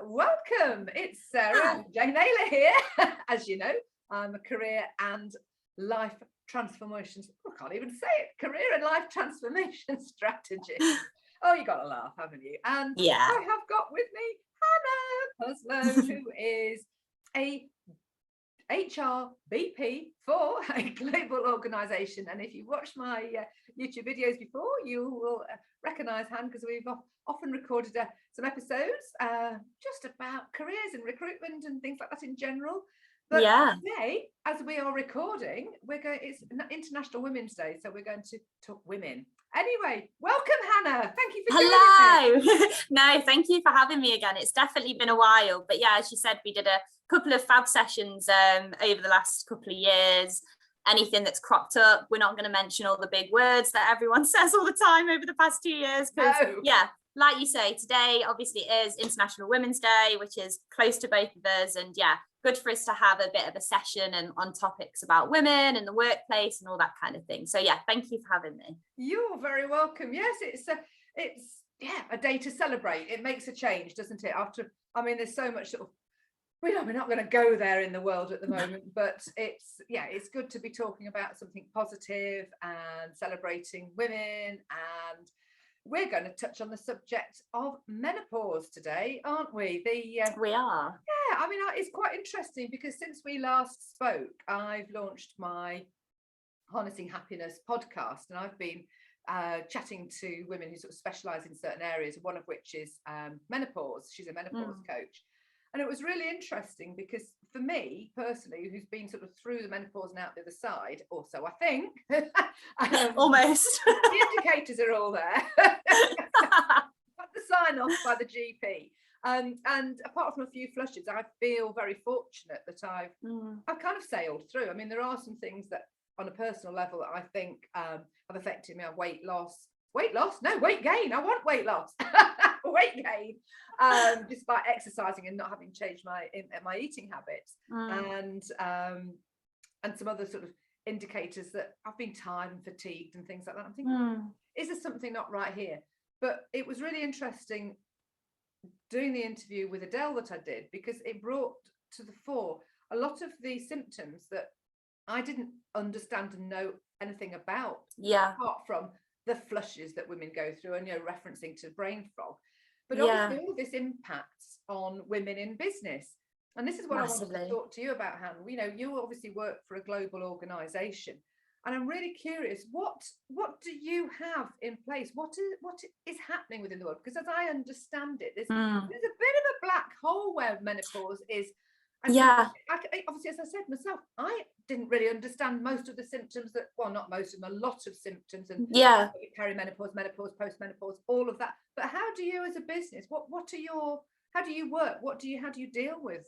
welcome. It's Sarah Jane Naylor here. As you know, I'm a career and life transformation, I can't even say it, career and life transformation strategist. Oh, you got to laugh, haven't you? And I have got with me Hannah Purslow, who is a HRBP for a global organisation. And if you watch my YouTube videos before, you will recognise Hannah, because we've often recorded some episodes just about careers and recruitment and things like that in general. But today, as we are recording, it's International Women's Day, so we're going to talk women. Anyway, welcome, Hannah. Thank you for joining us. No, thank you for having me again. It's definitely been a while, but yeah, as you said, we did a couple of fab sessions over the last couple of years. Anything that's cropped up, we're not going to mention all the big words that everyone says all the time over the past 2 years, because like you say, today obviously is International Women's Day, which is close to both of us, and good for us to have a bit of a session and on topics about women and the workplace and all that kind of thing. So thank you for having me. You're very welcome. Yes, it's a day to celebrate. It makes a change, doesn't it? There's so much sort of, we're not going to go there in the world at the moment, but it's good to be talking about something positive and celebrating women. And we're going to touch on the subject of menopause today, aren't we? We are. It's quite interesting because since we last spoke, I've launched my Harnessing Happiness podcast, and I've been chatting to women who sort of specialise in certain areas, one of which is menopause. She's a menopause coach. And it was really interesting because for me personally, who's been sort of through the menopause and out the other side, or so I think, almost, the indicators are all there. Got the sign off by the GP. And apart from a few flushes, I feel very fortunate that I've kind of sailed through. There are some things that on a personal level that I think have affected me. Weight gain. I want weight loss. Weight gain, despite exercising and not having changed my eating habits, and some other sort of indicators that I've been tired and fatigued and things like that. I'm thinking, is there something not right here? But it was really interesting doing the interview with Adele that I did, because it brought to the fore a lot of the symptoms that I didn't understand and know anything about, apart from the flushes that women go through, and referencing to brain fog. But obviously all this impacts on women in business. And this is what I wanted to talk to you about, Hannah. You obviously work for a global organisation, and I'm really curious, what do you have in place? What is happening within the world? Because as I understand it, there's a bit of a black hole where menopause is. And obviously, as I said myself, I didn't really understand most of the symptoms not most of them, a lot of symptoms, and perimenopause, menopause, postmenopause, all of that. But how do you, as a business, how do you work? How do you deal with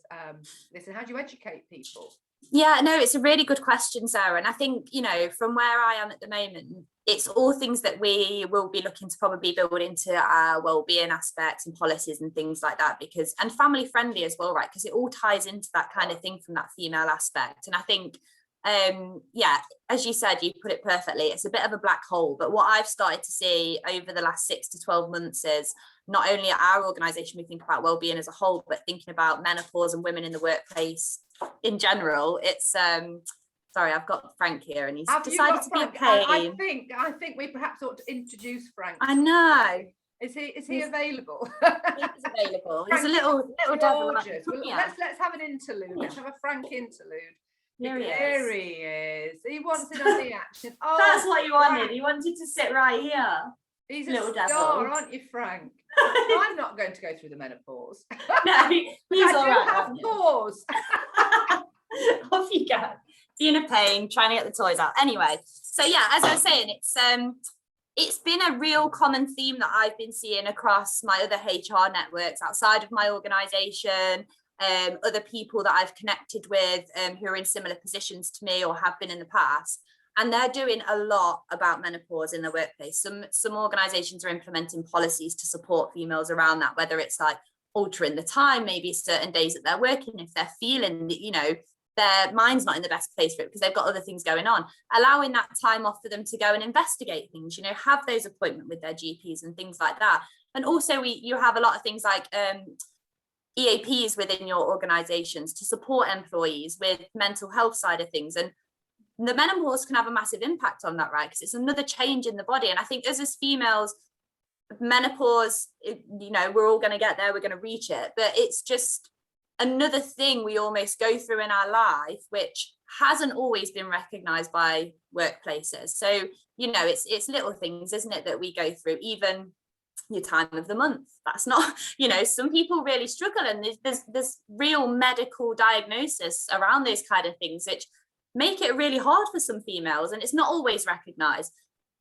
this, and how do you educate people? It's a really good question, Sarah. And I think, from where I am at the moment, it's all things that we will be looking to probably build into our well-being aspects and policies and things like that, and family friendly as well, right? Because it all ties into that kind of thing from that female aspect. And I think, as you said, you put it perfectly, it's a bit of a black hole. But what I've started to see over the last 6 to 12 months is not only at our organisation, we think about well-being as a whole, but thinking about menopause and women in the workplace in general. It's sorry, I've got Frank here, and he's decided to be a pain. I think we perhaps ought to introduce Frank. I know. Is he available? He's available. He's a little devil. Let's have an interlude. Let's have a Frank interlude. Here he is. He wants it on the action. Oh, that's what you wanted. Frank. You wanted to sit right here. He's a little star, aren't you, Frank? I'm not going to go through the menopause. No, he's all right. Have pause. Off you go. Being a pain, trying to get the toys out. Anyway, so as I was saying, it's been a real common theme that I've been seeing across my other HR networks outside of my organisation, other people that I've connected with who are in similar positions to me or have been in the past. And they're doing a lot about menopause in the workplace. Some organisations are implementing policies to support females around that, whether it's like altering the time, maybe certain days that they're working, if they're feeling that, their mind's not in the best place for it because they've got other things going on, allowing that time off for them to go and investigate things, have those appointments with their GPs and things like that. And also you have a lot of things like EAPs within your organizations to support employees with mental health side of things. And the menopause can have a massive impact on that, right? Because it's another change in the body. And I think as females, menopause, we're all going to get there, we're going to reach it, but it's just another thing we almost go through in our life, which hasn't always been recognized by workplaces. So, it's little things, isn't it, that we go through, even your time of the month. That's not, some people really struggle, and there's real medical diagnosis around those kind of things, which make it really hard for some females, and it's not always recognized.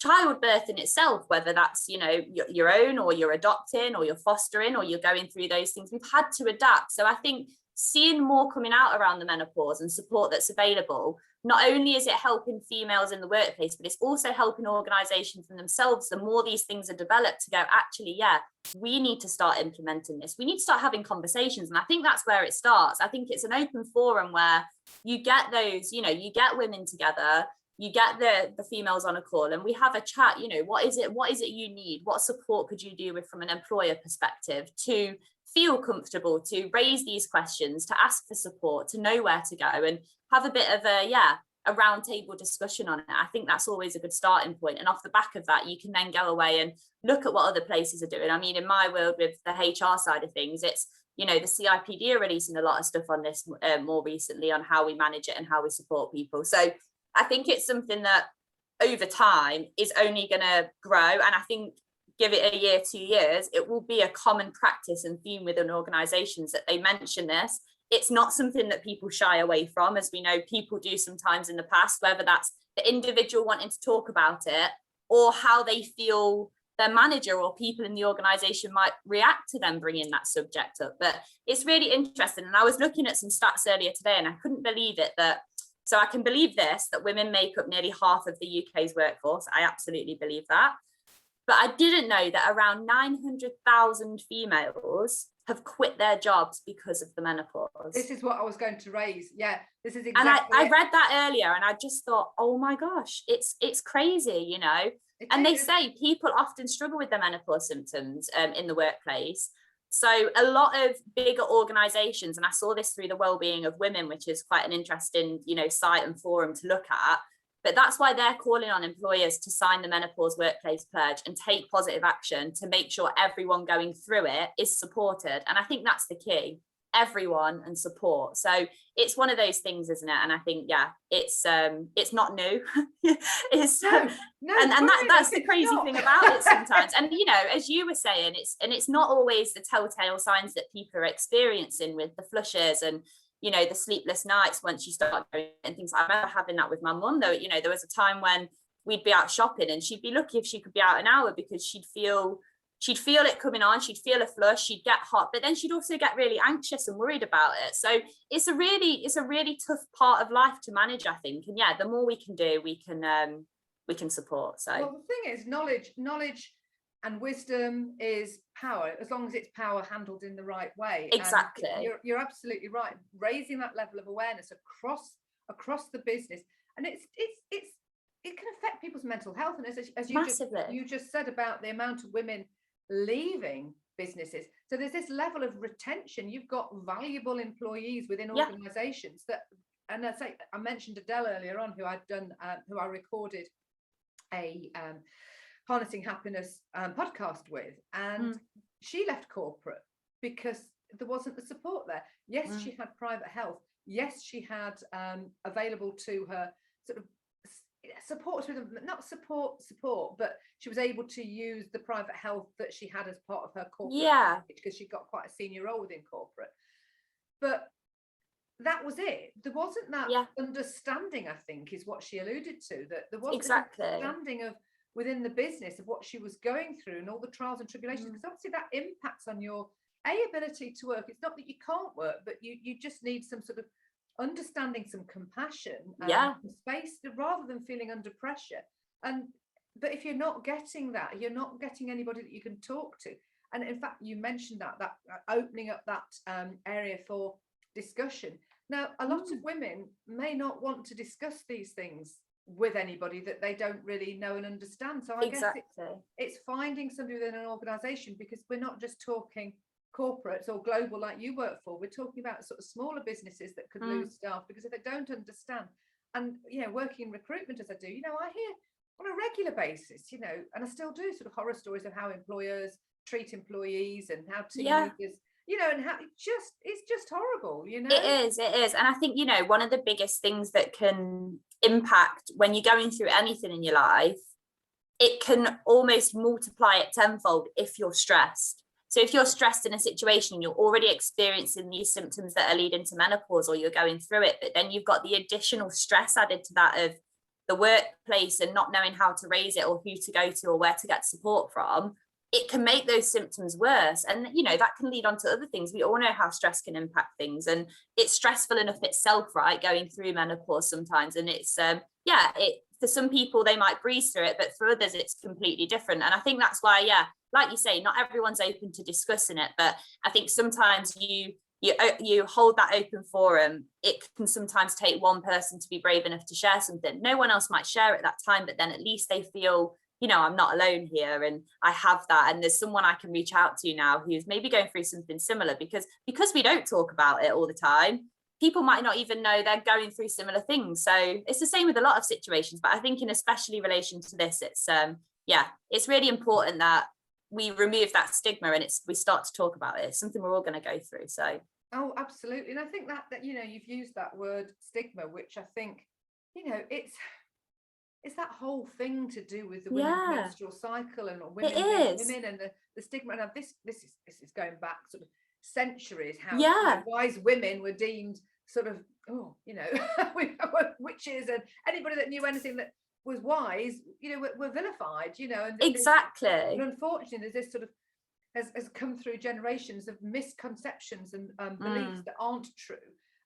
Childbirth in itself, whether that's your own, or you're adopting, or you're fostering, or you're going through those things, we've had to adapt. So I think seeing more coming out around the menopause and support that's available, not only is it helping females in the workplace, but it's also helping organizations and themselves. The more these things are developed, to go, actually, we need to start implementing this, we need to start having conversations. And I think that's where it starts. I think it's an open forum where you get those, you get women together, you get the females on a call, and we have a chat. What is it you need? What support could you do with from an employer perspective to feel comfortable to raise these questions, to ask for support, to know where to go, and have a bit of a round table discussion on it. I think that's always a good starting point. And off the back of that, you can then go away and look at what other places are doing. I mean, in my world with the HR side of things, it's, the CIPD are releasing a lot of stuff on this more recently, on how we manage it and how we support people. So I think it's something that over time is only going to grow. And I think give it a year, 2 years, it will be a common practice and theme within organizations that they mention this. It's not something that people shy away from, as we know people do sometimes in the past, whether that's the individual wanting to talk about it, or how they feel their manager or people in the organization might react to them bringing that subject up. But it's really interesting. And I was looking at some stats earlier today, and I couldn't believe it, so I can believe this, that women make up nearly half of the UK's workforce. I absolutely believe that. But I didn't know that around 900,000 females have quit their jobs because of the menopause. This is what I was going to raise. Yeah, this is exactly. And I read that earlier, and I just thought, oh my gosh, it's crazy, And they say people often struggle with their menopause symptoms in the workplace. So a lot of bigger organizations, and I saw this through the Wellbeing of Women, which is quite an interesting, site and forum to look at. But that's why they're calling on employers to sign the Menopause Workplace Pledge and take positive action to make sure everyone going through it is supported. And I think that's the key, everyone and support. So it's one of those things, isn't it? And I think, it's not new. It's that's the crazy thing about it sometimes. And as you were saying, it's not always the telltale signs that people are experiencing with the flushes and the sleepless nights once you start going and things. I remember having that with my mum, though. There was a time when we'd be out shopping and she'd be lucky if she could be out an hour, because she'd feel it coming on, she'd feel a flush, she'd get hot, but then she'd also get really anxious and worried about it. So it's a really tough part of life to manage, I think. And the more we can do, we can support. So the thing is, knowledge and wisdom is power, as long as it's power handled in the right way. Exactly. And you're absolutely right. Raising that level of awareness across the business, and it can affect people's mental health. And as you just said about the amount of women leaving businesses, so there's this level of retention. You've got valuable employees within organizations that, and I mentioned Adele earlier on, who I recorded a Harnessing Happiness podcast with, and she left corporate because there wasn't the support there. Yes, she had private health. Yes, she had available to her sort of support, not support, but she was able to use the private health that she had as part of her corporate package, because she got quite a senior role within corporate. But that was it. There wasn't that understanding, I think, is what she alluded to, that there wasn't understanding of within the business of what she was going through and all the trials and tribulations, because obviously that impacts on your ability to work. It's not that you can't work, but you just need some sort of understanding, some compassion, some space, rather than feeling under pressure. But if you're not getting that, you're not getting anybody that you can talk to. And in fact, you mentioned that opening up that area for discussion. Now, a lot of women may not want to discuss these things with anybody that they don't really know and understand. So I guess it's finding somebody within an organization, because we're not just talking corporates or global like you work for, we're talking about sort of smaller businesses that could lose staff because if they don't understand. And working in recruitment as I do, I hear on a regular basis, and I still do, sort of horror stories of how employers treat employees and how team leaders, and how it's just horrible. It is, and I think one of the biggest things that can impact when you're going through anything in your life, it can almost multiply it tenfold if you're stressed. So if you're stressed in a situation, you're already experiencing these symptoms that are leading to menopause, or you're going through it, but then you've got the additional stress added to that of the workplace and not knowing how to raise it or who to go to or where to get support from, it can make those symptoms worse. And, that can lead on to other things. We all know how stress can impact things, and it's stressful enough itself, right? Going through menopause sometimes. And it's, for some people, they might breeze through it, but for others, it's completely different. And I think that's why, like you say, not everyone's open to discussing it, but I think sometimes you hold that open forum. It can sometimes take one person to be brave enough to share something. No one else might share at that time, but then at least they feel, I'm not alone here, and I have that, and there's someone I can reach out to now who's maybe going through something similar, because we don't talk about it all the time. People might not even know they're going through similar things. So it's the same with a lot of situations, but I think in especially relation to this, it's it's really important that we remove that stigma and we start to talk about it. It's something we're all going to go through. So absolutely. And I think that you've used that word stigma, which I think it's that whole thing to do with the women's menstrual cycle and women and the stigma. And this is going back sort of centuries, how wise women were deemed sort of witches, and anybody that knew anything that was wise were vilified, and exactly. And unfortunately there's this sort of has come through generations of misconceptions and beliefs that aren't true.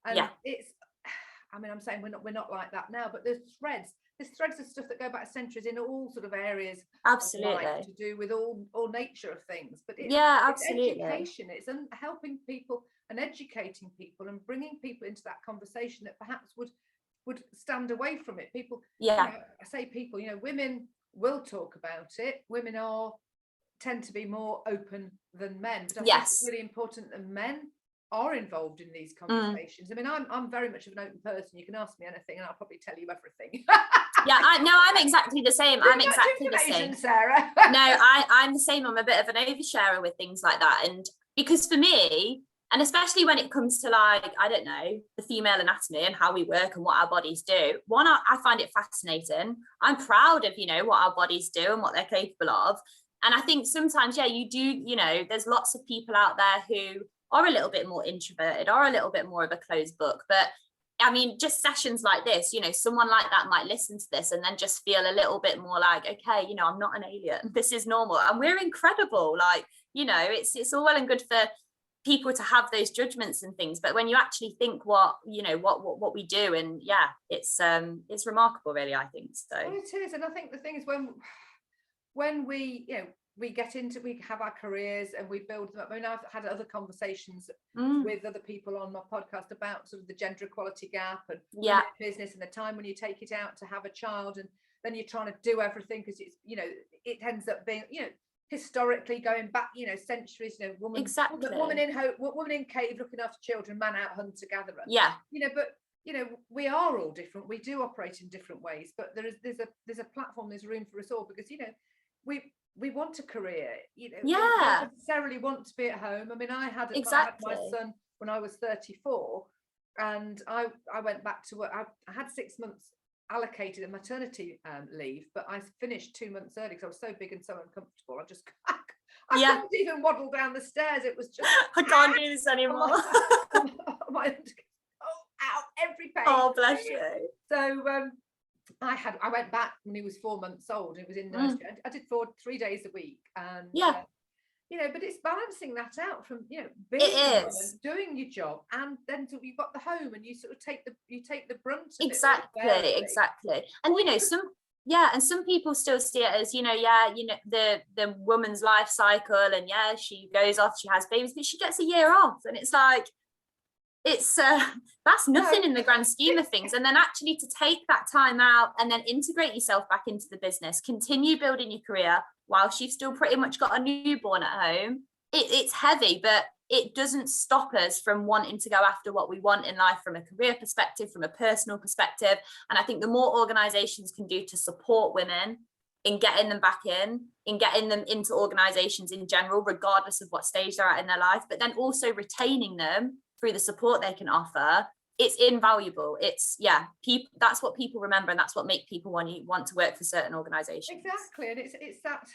And it's, I'm saying we're not like that now, but there's threads of stuff that go back centuries in all sort of areas absolutely of life to do with all nature of things. But it's absolutely. Education, it's helping people and educating people and bringing people into that conversation that perhaps would stand away from it. People, I say people, women will talk about it. Women tend to be more open than men. But I think it's really important that men are involved in these conversations. I'm very much of an open person. You can ask me anything and I'll probably tell you everything. I'm exactly the same. I'm exactly the same, Sarah. No, I'm the same. I'm a bit of an oversharer with things like that. And because for me, and especially when it comes to I don't know, the female anatomy and how we work and what our bodies do, one, I find it fascinating. I'm proud of, what our bodies do and what they're capable of. And I think sometimes, you do, there's lots of people out there who are a little bit more introverted or a little bit more of a closed book. But just sessions like this, someone like that might listen to this and then just feel a little bit more like, okay, I'm not an alien. This is normal. And we're incredible. It's all well and good for people to have those judgments and things. But when you actually think what we do, and it's remarkable, really, I think so. Well, it is. And I think the thing is when we we have our careers and we build them up. I've had other conversations with other people on my podcast about sort of the gender equality gap and business and the time when you take it out to have a child, and then you're trying to do everything because it's it ends up being historically going back centuries, woman in cave looking after children, man out hunter gatherer. But we are all different. We do operate in different ways, but there's a platform, there's room for us all, because we want a career, we don't necessarily want to be at home. I had my son when I was 34, and I went back to work. I had 6 months allocated a maternity leave, but I finished 2 months early because I was so big and so uncomfortable. I couldn't even waddle down the stairs. It was just I can't do this anymore. Out every pain. Oh, bless you. So I went back when he was 4 months old. It was in nursery. I did 3 days a week, and but it's balancing that out from being doing your job, and then you've got the home, and you sort of take the brunt of exactly. And some people still see it as the woman's life cycle, and she goes off, she has babies, but she gets a year off, and it's like it's that's nothing in the grand scheme of things. And then actually to take that time out and then integrate yourself back into the business, continue building your career whilst you've still pretty much got a newborn at home, it's heavy, but it doesn't stop us from wanting to go after what we want in life from a career perspective, from a personal perspective. And I think the more organizations can do to support women in getting them back in getting them into organizations in general, regardless of what stage they're at in their life, but then also retaining them through the support they can offer, it's invaluable. It's people, that's what people remember, and that's what make people want to work for certain organizations. Exactly. And it's that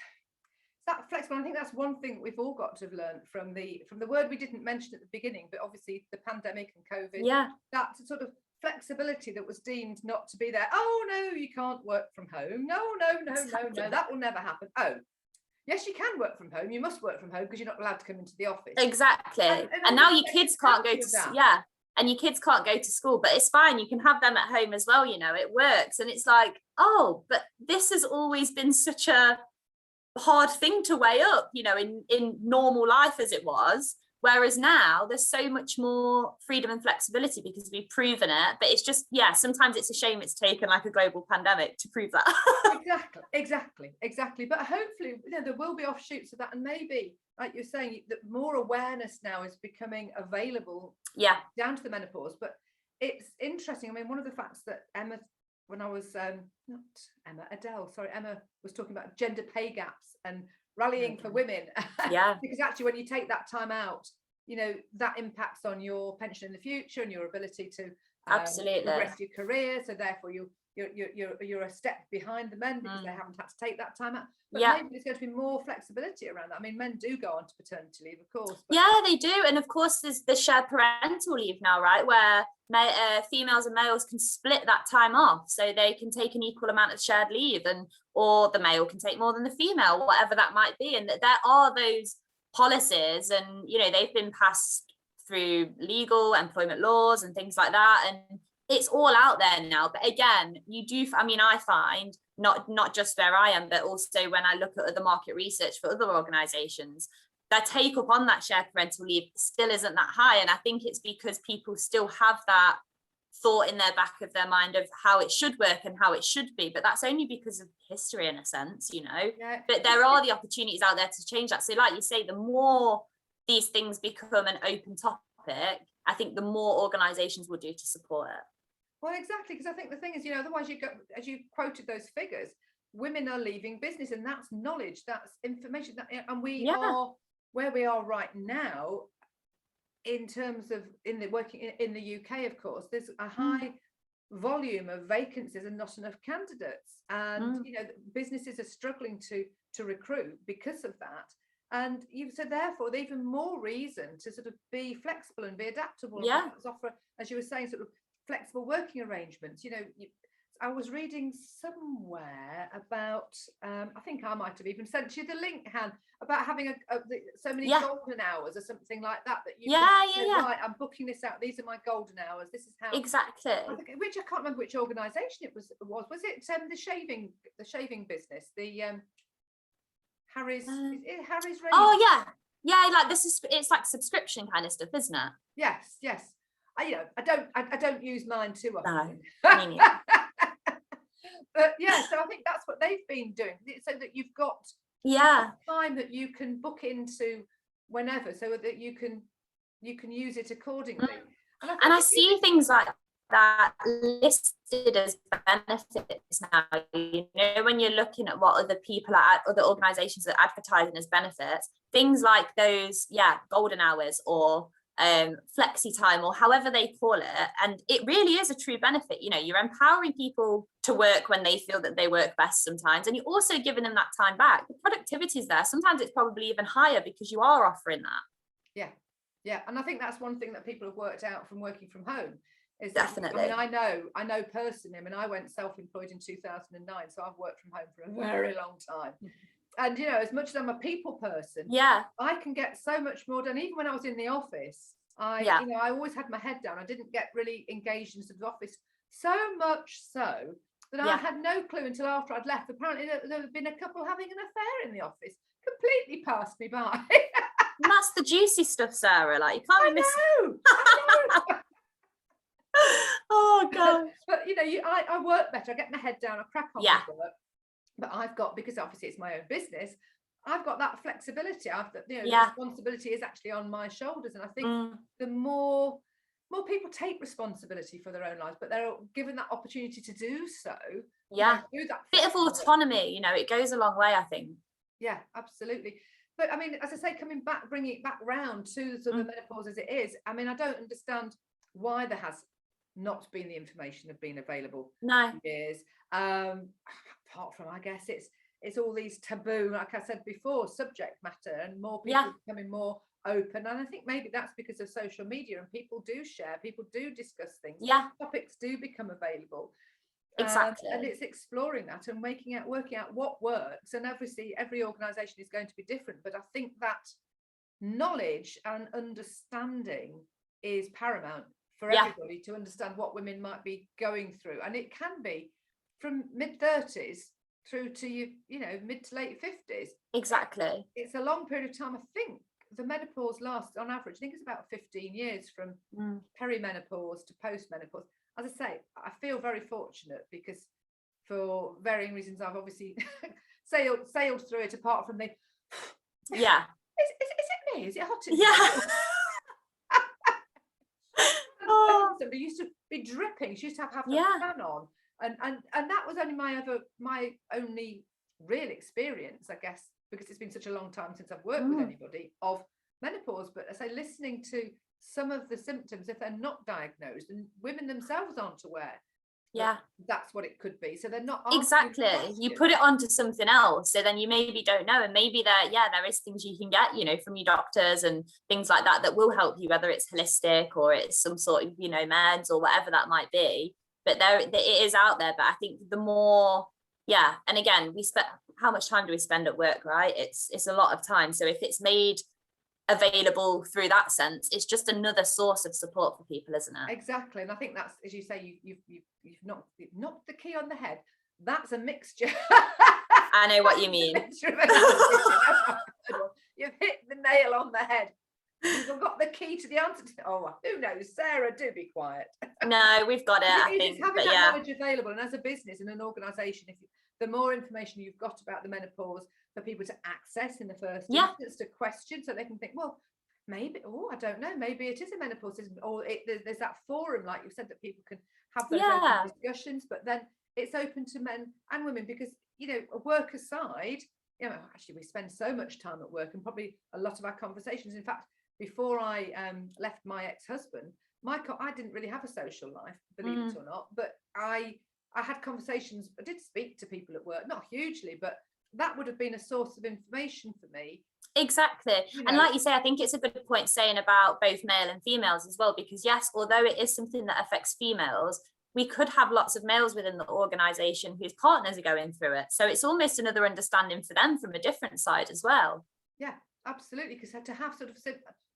flexible. I think that's one thing we've all got to have learned from the word we didn't mention at the beginning, but obviously the pandemic and COVID, that sort of flexibility that was deemed not to be there. Oh no, you can't work from home. No, that will never happen. Oh yes, you can work from home. You must work from home because you're not allowed to come into the office. Exactly. And now your kids can't go to and your kids can't go to school, but it's fine, you can have them at home as well, it works. And it's like, oh, but this has always been such a hard thing to weigh up, in normal life as it was, whereas now there's so much more freedom and flexibility because we've proven it. But it's just, sometimes it's a shame it's taken like a global pandemic to prove that. exactly. But hopefully there will be offshoots of that, and maybe, like you're saying, that more awareness now is becoming available down to the menopause. But it's interesting. I mean, one of the facts that Emma was talking about gender pay gaps and rallying for women. Because actually when you take that time out, that impacts on your pension in the future and your ability to progress your career. So therefore you're a step behind the men because they haven't had to take that time out. But maybe there's going to be more flexibility around that. I mean, men do go on to paternity leave, of course. But they do. And of course, there's the shared parental leave now, right? Where females and males can split that time off. So they can take an equal amount of shared leave, or the male can take more than the female, whatever that might be. And that there are those policies, and, they've been passed through legal employment laws and things like that. And it's all out there now. But again, I find not just where I am, but also when I look at other market research for other organizations, their take up on that shared parental leave still isn't that high. And I think it's because people still have that thought in their back of their mind of how it should work and how it should be. But that's only because of history, in a sense, But there are the opportunities out there to change that. So like you say, the more these things become an open topic, I think the more organizations will do to support it. Well, exactly, because I think the thing is, otherwise you go, as you quoted those figures, women are leaving business, and that's knowledge, that's information, and we are where we are right now in terms of working in the UK. Of course, there's a high volume of vacancies and not enough candidates, and businesses are struggling to recruit because of that. And so therefore, there's even more reason to sort of be flexible and be adaptable. And offer, as you were saying, sort of flexible working arrangements. I was reading somewhere about, I think I might have even sent you the link, Han, about having so many golden hours or something like that you can say, right, I'm booking this out, these are my golden hours, this is how exactly. Which I can't remember which organisation it was it the shaving business, the Harry's, is it Harry's Razor? Like this is, it's like subscription kind of stuff, isn't it? Yes. I don't use mine too often. No, but so I think that's what they've been doing, so that you've got time that you can book into whenever, so that you can use it accordingly. And I see things like that listed as benefits now. When you're looking at what other people at other organizations are advertising as benefits, things like those golden hours or flexi time, or however they call it, and it really is a true benefit. You're empowering people to work when they feel that they work best sometimes, and you're also giving them that time back. The productivity is there. Sometimes it's probably even higher because you are offering that. And I think that's one thing that people have worked out from working from home is definitely that, I know personally, I went self-employed in 2009, so I've worked from home for a very long time. And as much as I'm a people person, I can get so much more done. Even when I was in the office, I always had my head down. I didn't get really engaged in the office, so much so that I had no clue until after I'd left. Apparently, there had been a couple having an affair in the office. Completely passed me by. And that's the juicy stuff, Sarah. Like, you can't be missing. I know. Oh God. But I work better. I get my head down. I crack on with work. But I've got, because obviously it's my own business, I've got that flexibility. The responsibility is actually on my shoulders, and I think the more people take responsibility for their own lives, but they're given that opportunity to do so. Through that bit of autonomy, it goes a long way, I think. Yeah, absolutely. But I mean, as I say, bringing it back round to the menopause as it is, I mean, I don't understand why there has not been the information of being available for years. Apart from, I guess it's all these taboo, like I said before, subject matter, and more people becoming more open. And I think maybe that's because of social media, and people do share, people do discuss things, topics do become available. Exactly. And it's exploring that and working out what works. And obviously every organization is going to be different, but I think that knowledge and understanding is paramount for everybody to understand what women might be going through. And it can be from mid-30s through to mid to late 50s. Exactly. It's a long period of time. I think the menopause lasts on average, I think it's about 15 years from perimenopause to postmenopause. As I say, I feel very fortunate because for varying reasons I've obviously sailed through it, apart from the is it me? Is it hot in here? Somebody used to be dripping. She used to have the fan on. And that was only my only real experience, I guess, because it's been such a long time since I've worked with anybody of menopause. But as I say, listening to some of the symptoms, if they're not diagnosed, and women themselves aren't aware that's what it could be, so they're not exactly. You put it onto something else, so then you maybe don't know, and maybe there is things you can get from your doctors and things like that will help you, whether it's holistic or it's some sort of meds or whatever that might be. But it is out there. But I think the more and again, how much time do we spend at work, right? It's a lot of time. So if it's made available through that sense, it's just another source of support for people, isn't it? Exactly. And I think that's, as you say, you've knocked the key on the head. That's a mixture. I know what you mean. You've hit the nail on the head. You've got the key to the answer to, who knows? Sarah, do be quiet. No, we've got it. I think having that knowledge available, and as a business and an organisation, the more information you've got about the menopause for people to access in the first instance, to question, so they can think, well, maybe, I don't know, maybe it is a menopause system, or there's that forum, like you said, that people can have those open discussions. But then it's open to men and women, because work aside, actually we spend so much time at work, and probably a lot of our conversations, in fact, before I left my ex-husband, I didn't really have a social life, believe it or not, but I had conversations. I did speak to people at work, not hugely, but that would have been a source of information for me. Exactly. And like you say, I think it's a good point saying about both male and females as well, because yes, although it is something that affects females, we could have lots of males within the organisation whose partners are going through it. So it's almost another understanding for them from a different side as well. Yeah, absolutely. Because to have sort of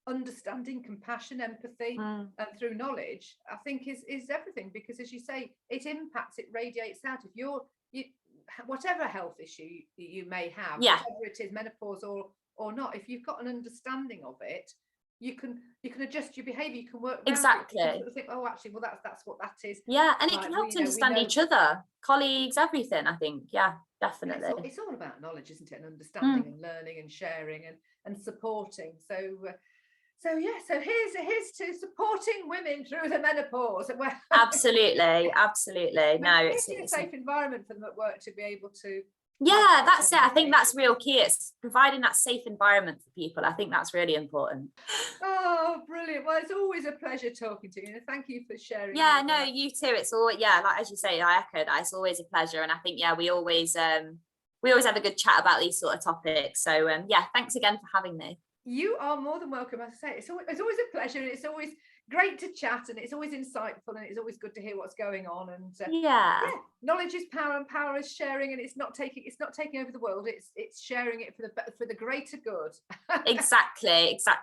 understanding, compassion, empathy, and through knowledge, I think is everything. Because as you say, it impacts, it radiates out. If you whatever health issue you may have, whatever it is, menopause or not, if you've got an understanding of it, you can adjust your behavior, you can work around exactly it. You can sort of think, actually, well, that's what that is. And it can help to understand each other, colleagues, everything. I think definitely it's all about knowledge, isn't it, and understanding and learning and sharing and supporting. So here's to supporting women through the menopause. Absolutely. No, it's a safe environment for them at work to be able to. That's it. I think that's real key. It's providing that safe environment for people. I think that's really important. Oh, brilliant. Well, it's always a pleasure talking to you, and thank you for sharing. No, you too. It's all like as you say, I echo that. It's always a pleasure, and I think we always have a good chat about these sort of topics. So thanks again for having me. You are more than welcome. As I say, it's always a pleasure, and it's always great to chat, and it's always insightful, and it's always good to hear what's going on. And knowledge is power, and power is sharing, and it's not taking over the world. It's sharing it for the greater good. Exactly.